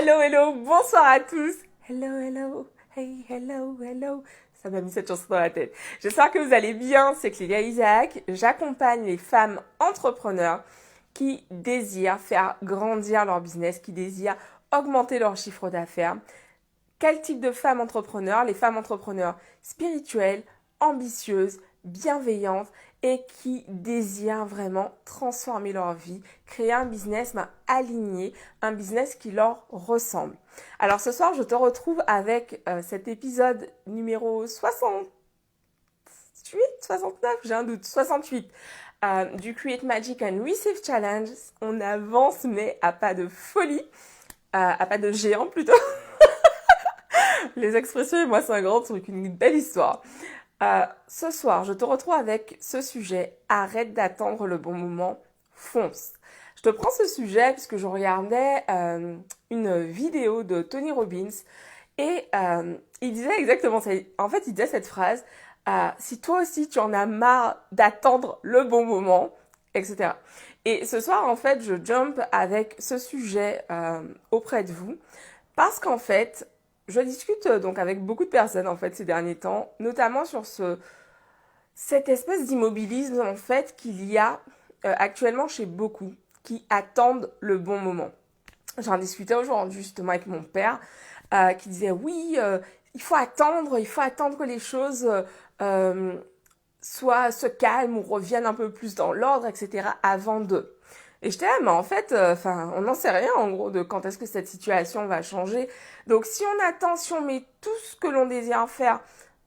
Hello, hello, bonsoir à tous. Hello, hello, hey, hello, hello. Ça m'a mis cette chanson dans la tête. J'espère que vous allez bien, c'est Clélia Isaac. J'accompagne les femmes entrepreneurs qui désirent faire grandir leur business, qui désirent augmenter leur chiffre d'affaires. Quel type de femmes entrepreneurs? Les femmes entrepreneurs spirituelles, ambitieuses, bienveillantes et qui désirent vraiment transformer leur vie, créer un business aligné, un business qui leur ressemble. Alors ce soir, je te retrouve avec cet épisode numéro 68, 69, j'ai un doute, 68 du Create Magic and Receive Challenge. On avance mais à pas de folie, à pas de géant plutôt. Les expressions et moi c'est un grand truc, une belle histoire. Ce soir, je te retrouve avec ce sujet. Arrête d'attendre le bon moment, fonce. Je te prends ce sujet puisque je regardais une vidéo de Tony Robbins et il disait exactement ça. En fait, il disait cette phrase, si toi aussi tu en as marre d'attendre le bon moment, etc. Et ce soir, en fait, je jump avec ce sujet auprès de vous parce qu'en fait, je discute donc avec beaucoup de personnes en fait ces derniers temps, notamment sur cette espèce d'immobilisme en fait qu'il y a actuellement chez beaucoup qui attendent le bon moment. J'en discutais aujourd'hui justement avec mon père qui disait oui, il faut attendre que les choses se calment ou reviennent un peu plus dans l'ordre, etc. avant de. Et j'étais là, mais en fait, on n'en sait rien en gros de quand est-ce que cette situation va changer. Donc si on attend, si on met tout ce que l'on désire faire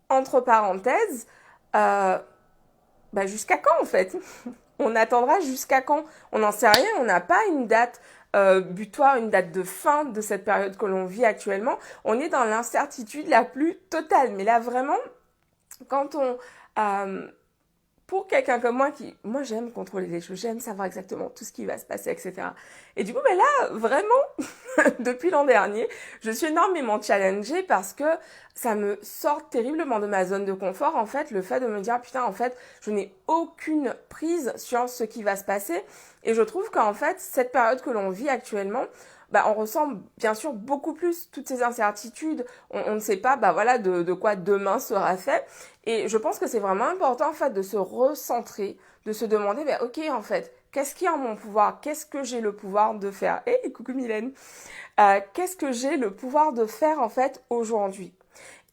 entre parenthèses, jusqu'à quand en fait? On attendra jusqu'à quand? On n'en sait rien, on n'a pas une date butoir, une date de fin de cette période que l'on vit actuellement. On est dans l'incertitude la plus totale. Mais là vraiment, quand on... pour quelqu'un comme moi j'aime contrôler les choses, j'aime savoir exactement tout ce qui va se passer, etc. Et du coup, là, vraiment, depuis l'an dernier, je suis énormément challengée parce que ça me sort terriblement de ma zone de confort, en fait, le fait de me dire, putain, en fait, je n'ai aucune prise sur ce qui va se passer. Et je trouve qu'en fait, cette période que l'on vit actuellement, on ressent bien sûr beaucoup plus toutes ces incertitudes. On ne sait pas, de quoi demain sera fait. Et je pense que c'est vraiment important, en fait, de se recentrer, de se demander, ok, en fait, qu'est-ce qui est en mon pouvoir? Qu'est-ce que j'ai le pouvoir de faire? Hey, coucou Mylène. Qu'est-ce que j'ai le pouvoir de faire, en fait, aujourd'hui?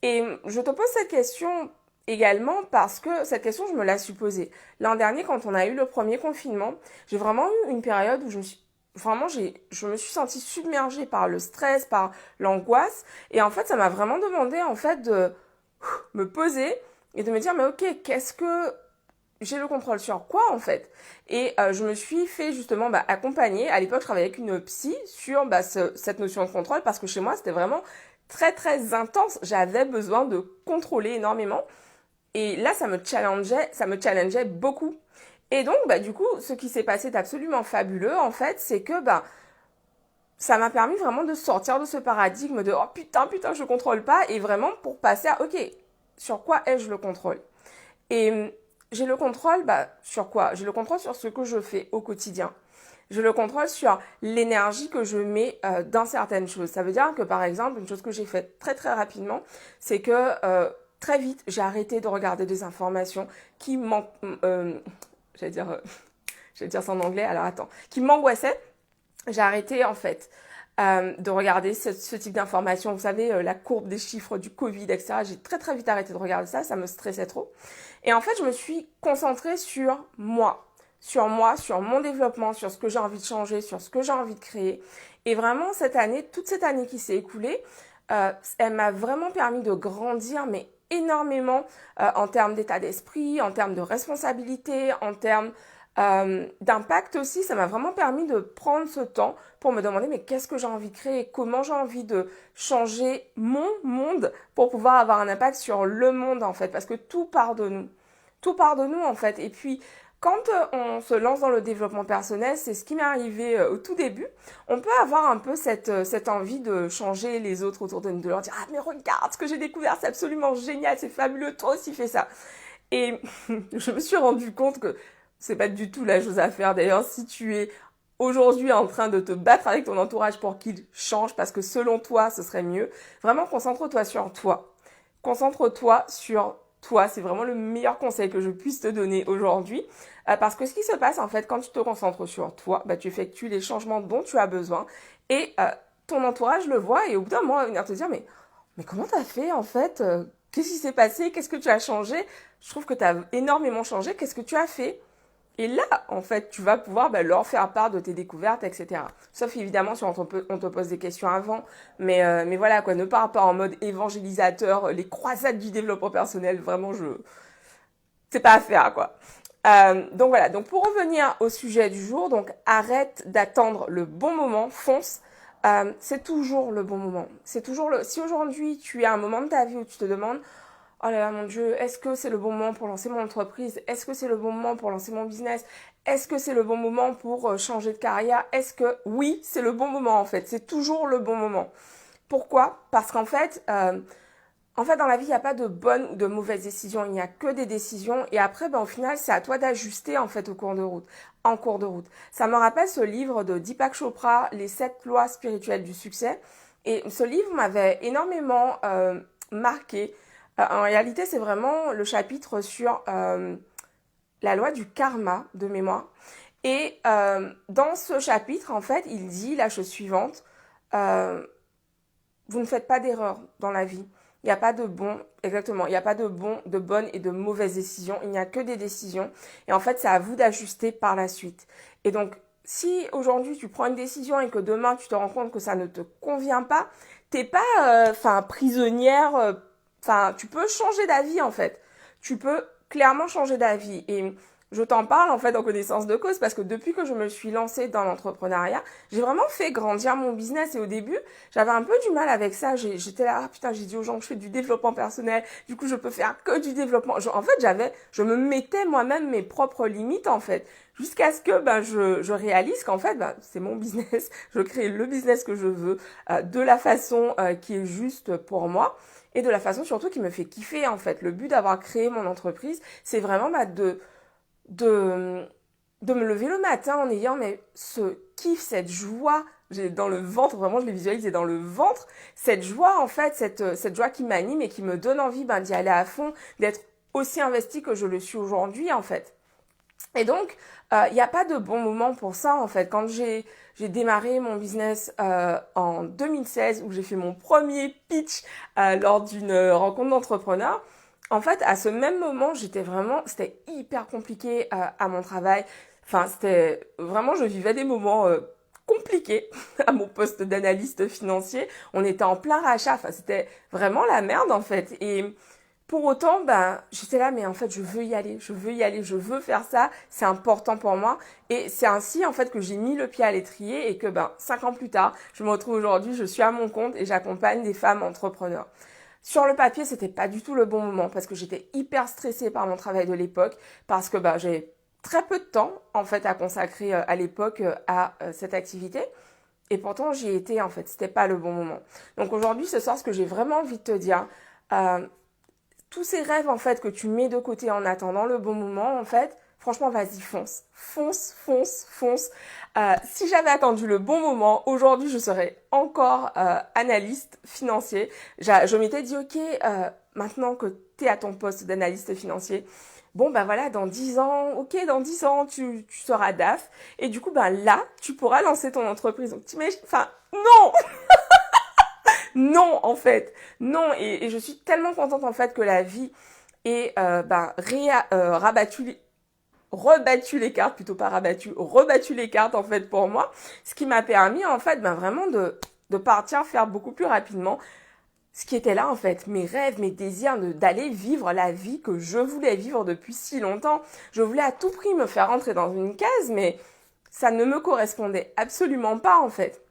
Et je te pose cette question également parce que cette question, je me la suis posée. L'an dernier, quand on a eu le premier confinement, j'ai vraiment eu une période où je me suis sentie submergée par le stress, par l'angoisse. Et en fait, ça m'a vraiment demandé, en fait, de me poser et de me dire, mais ok, qu'est-ce que j'ai le contrôle sur quoi, en fait? Et je me suis fait justement accompagner. À l'époque, je travaillais avec une psy sur cette notion de contrôle parce que chez moi, c'était vraiment très, très intense. J'avais besoin de contrôler énormément. Et là, ça me challengeait beaucoup. Et donc, du coup, ce qui s'est passé d'absolument fabuleux, en fait, c'est que, ça m'a permis vraiment de sortir de ce paradigme de « Oh putain, je contrôle pas » et vraiment pour passer à « Ok, sur quoi ai-je le contrôle ?» Et j'ai le contrôle, sur quoi? J'ai le contrôle sur ce que je fais au quotidien. J'ai le contrôle sur l'énergie que je mets dans certaines choses. Ça veut dire que, par exemple, une chose que j'ai faite très, très rapidement, c'est que très vite, j'ai arrêté de regarder des informations qui j'allais dire ça en anglais, alors attends, qui m'angoissaient. J'ai arrêté en fait de regarder ce type d'informations. Vous savez, la courbe des chiffres du Covid, etc. J'ai très très vite arrêté de regarder ça, ça me stressait trop. Et en fait, je me suis concentrée sur moi, sur mon développement, sur ce que j'ai envie de changer, sur ce que j'ai envie de créer. Et vraiment, toute cette année qui s'est écoulée, elle m'a vraiment permis de grandir, mais énormément en termes d'état d'esprit, en termes de responsabilité, en termes d'impact aussi. Ça m'a vraiment permis de prendre ce temps pour me demander mais qu'est-ce que j'ai envie de créer, comment j'ai envie de changer mon monde pour pouvoir avoir un impact sur le monde en fait, parce que tout part de nous en fait. Et puis quand on se lance dans le développement personnel, c'est ce qui m'est arrivé au tout début, on peut avoir un peu cette envie de changer les autres autour de nous, de leur dire « Ah mais regarde ce que j'ai découvert, c'est absolument génial, c'est fabuleux, toi aussi fais ça ». Et je me suis rendu compte que c'est pas du tout la chose à faire. D'ailleurs, si tu es aujourd'hui en train de te battre avec ton entourage pour qu'il change parce que selon toi, ce serait mieux. Vraiment, concentre-toi sur toi. Concentre-toi sur toi. C'est vraiment le meilleur conseil que je puisse te donner aujourd'hui. Parce que ce qui se passe, en fait, quand tu te concentres sur toi, tu effectues les changements dont tu as besoin et ton entourage le voit et au bout d'un moment, il va venir te dire, mais comment t'as fait, en fait? Qu'est-ce qui s'est passé? Qu'est-ce que tu as changé? Je trouve que tu as énormément changé. Qu'est-ce que tu as fait? Et là, en fait, tu vas pouvoir leur faire part de tes découvertes, etc. Sauf évidemment si on te pose des questions avant. Mais voilà, quoi, ne pars pas en mode évangélisateur, les croisades du développement personnel, vraiment, c'est pas à faire, quoi. Donc voilà, donc pour revenir au sujet du jour, donc arrête d'attendre le bon moment, fonce. C'est toujours le bon moment. Si aujourd'hui tu as un moment de ta vie où tu te demandes, oh là là, mon Dieu, est-ce que c'est le bon moment pour lancer mon entreprise? Est-ce que c'est le bon moment pour lancer mon business? Est-ce que c'est le bon moment pour changer de carrière? Oui, c'est le bon moment en fait. C'est toujours le bon moment. Pourquoi? Parce qu'en fait, dans la vie, il n'y a pas de bonnes ou de mauvaises décisions. Il n'y a que des décisions. Et après, au final, c'est à toi d'ajuster en fait en cours de route. Ça me rappelle ce livre de Deepak Chopra, Les 7 lois spirituelles du succès. Et ce livre m'avait énormément marqué. En réalité, c'est vraiment le chapitre sur la loi du karma de mémoire. Et dans ce chapitre, en fait, il dit la chose suivante. Vous ne faites pas d'erreur dans la vie. Il n'y a pas de exactement, il n'y a pas de bonnes et de mauvaises décisions. Il n'y a que des décisions. Et en fait, c'est à vous d'ajuster par la suite. Et donc, si aujourd'hui tu prends une décision et que demain tu te rends compte que ça ne te convient pas, t'es pas, prisonnière. Tu peux changer d'avis en fait. Tu peux clairement changer d'avis. Et je t'en parle en fait en connaissance de cause parce que depuis que je me suis lancée dans l'entrepreneuriat, j'ai vraiment fait grandir mon business et au début, j'avais un peu du mal avec ça. J'étais là, putain, j'ai dit aux gens que je fais du développement personnel, du coup je peux faire que du développement. Je me mettais moi-même mes propres limites en fait, jusqu'à ce que je réalise qu'en fait c'est mon business, je crée le business que je veux de la façon qui est juste pour moi. Et de la façon surtout qui me fait kiffer en fait. Le but d'avoir créé mon entreprise, c'est vraiment de me lever le matin en ayant ce kiff, cette joie, j'ai dans le ventre, vraiment je l'ai visualisé dans le ventre, cette joie en fait, cette joie qui m'anime et qui me donne envie d'y aller à fond, d'être aussi investie que je le suis aujourd'hui en fait. Et donc, il n'y a pas de bon moment pour ça en fait. Quand j'ai démarré mon business en 2016 où j'ai fait mon premier pitch lors d'une rencontre d'entrepreneurs, en fait, à ce même moment, c'était hyper compliqué à mon travail. Enfin, c'était vraiment, je vivais des moments compliqués à mon poste d'analyste financier. On était en plein rachat. Enfin, c'était vraiment la merde en fait. Et pour autant, j'étais là, mais en fait, je veux y aller, je veux faire ça, c'est important pour moi. Et c'est ainsi, en fait, que j'ai mis le pied à l'étrier et que, 5 ans plus tard, je me retrouve aujourd'hui, je suis à mon compte et j'accompagne des femmes entrepreneurs. Sur le papier, c'était pas du tout le bon moment parce que j'étais hyper stressée par mon travail de l'époque, parce que, j'ai très peu de temps, en fait, à consacrer à l'époque à cette activité. Et pourtant, j'y étais, en fait, c'était pas le bon moment. Donc aujourd'hui, ce soir, ce que j'ai vraiment envie de te dire, tous ces rêves en fait que tu mets de côté en attendant le bon moment, en fait, franchement, vas-y, fonce. Fonce, fonce, fonce. Si j'avais attendu le bon moment, aujourd'hui, je serais encore analyste financier. Je m'étais dit, ok, maintenant que tu es à ton poste d'analyste financier, bon, voilà, dans 10 ans, dans 10 ans, tu seras DAF. Et du coup, là, tu pourras lancer ton entreprise. Donc, t'imagines, non. Non, en fait. Non, et je suis tellement contente, en fait, que la vie ait rebattu les cartes, plutôt pas rabattu, rebattu les cartes, en fait, pour moi. Ce qui m'a permis, en fait, vraiment de partir faire beaucoup plus rapidement ce qui était là, en fait, mes rêves, mes désirs d'aller vivre la vie que je voulais vivre depuis si longtemps. Je voulais à tout prix me faire rentrer dans une case, mais ça ne me correspondait absolument pas, en fait.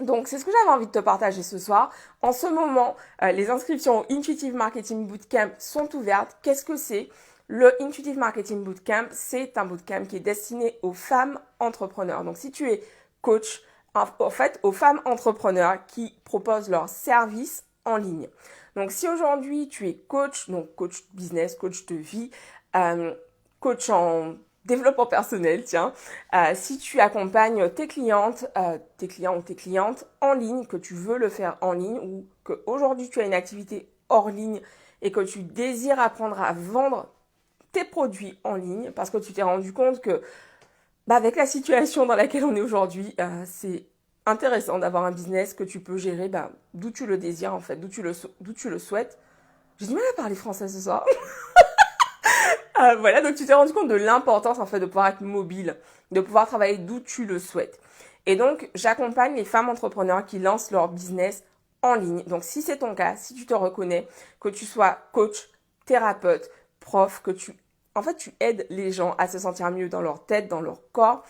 Donc, c'est ce que j'avais envie de te partager ce soir. En ce moment, les inscriptions au Intuitive Marketing Bootcamp sont ouvertes. Qu'est-ce que c'est? Le Intuitive Marketing Bootcamp, c'est un bootcamp qui est destiné aux femmes entrepreneurs. Donc, si tu es coach, en fait, aux femmes entrepreneurs qui proposent leurs services en ligne. Donc, si aujourd'hui, tu es coach, donc coach business, coach de vie, coach en développement personnel, tiens. Si tu accompagnes tes clients ou tes clientes en ligne, que tu veux le faire en ligne ou qu'aujourd'hui tu as une activité hors ligne et que tu désires apprendre à vendre tes produits en ligne parce que tu t'es rendu compte que avec la situation dans laquelle on est aujourd'hui, c'est intéressant d'avoir un business que tu peux gérer d'où tu le désires en fait, d'où tu le souhaites. J'ai du mal à parler français ce soir. Voilà, donc tu t'es rendu compte de l'importance en fait de pouvoir être mobile, de pouvoir travailler d'où tu le souhaites. Et donc, j'accompagne les femmes entrepreneurs qui lancent leur business en ligne. Donc, si c'est ton cas, si tu te reconnais, que tu sois coach, thérapeute, prof, tu aides les gens à se sentir mieux dans leur tête, dans leur corps,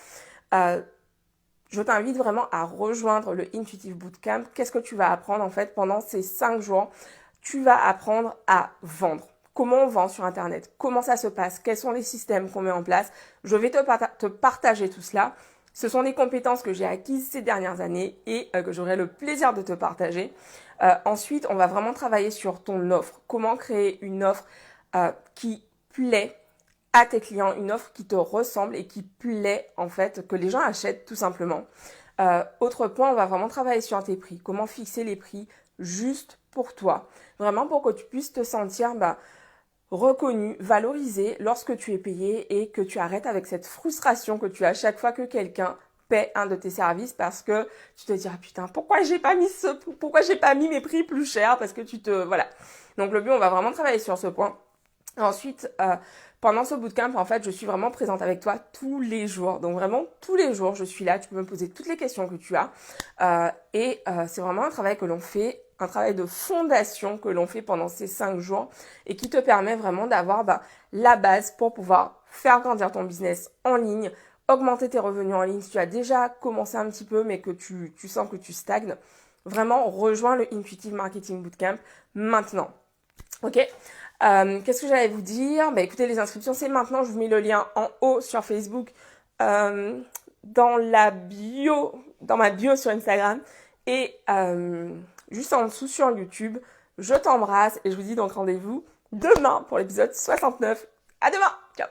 je t'invite vraiment à rejoindre le Intuitive Bootcamp. Qu'est-ce que tu vas apprendre en fait pendant ces 5 jours? Tu vas apprendre à vendre. Comment on vend sur Internet? Comment ça se passe? Quels sont les systèmes qu'on met en place? Je vais te partager tout cela. Ce sont des compétences que j'ai acquises ces dernières années et que j'aurai le plaisir de te partager. Ensuite, on va vraiment travailler sur ton offre. Comment créer une offre qui plaît à tes clients, une offre qui te ressemble et qui plaît en fait, que les gens achètent tout simplement. Autre point, on va vraiment travailler sur tes prix. Comment fixer les prix juste pour toi. Vraiment pour que tu puisses te sentir reconnu, valorisé lorsque tu es payé et que tu arrêtes avec cette frustration que tu as chaque fois que quelqu'un paie un de tes services parce que tu te dis putain, pourquoi j'ai pas mis mes prix plus chers parce que voilà. Donc le but, on va vraiment travailler sur ce point. Ensuite, pendant ce bootcamp, en fait, je suis vraiment présente avec toi tous les jours. Donc vraiment, tous les jours, je suis là. Tu peux me poser toutes les questions que tu as. C'est vraiment un travail que l'on fait, un travail de fondation que l'on fait pendant ces 5 jours et qui te permet vraiment d'avoir la base pour pouvoir faire grandir ton business en ligne, augmenter tes revenus en ligne. Si tu as déjà commencé un petit peu, mais que tu sens que tu stagnes, vraiment, rejoins le Intuitive Marketing Bootcamp maintenant. Ok? Qu'est-ce que j'allais vous dire? Écoutez, les inscriptions, c'est maintenant. Je vous mets le lien en haut sur Facebook, dans ma bio sur Instagram et juste en dessous sur YouTube. Je t'embrasse et je vous dis donc rendez-vous demain pour l'épisode 69. À demain! Ciao!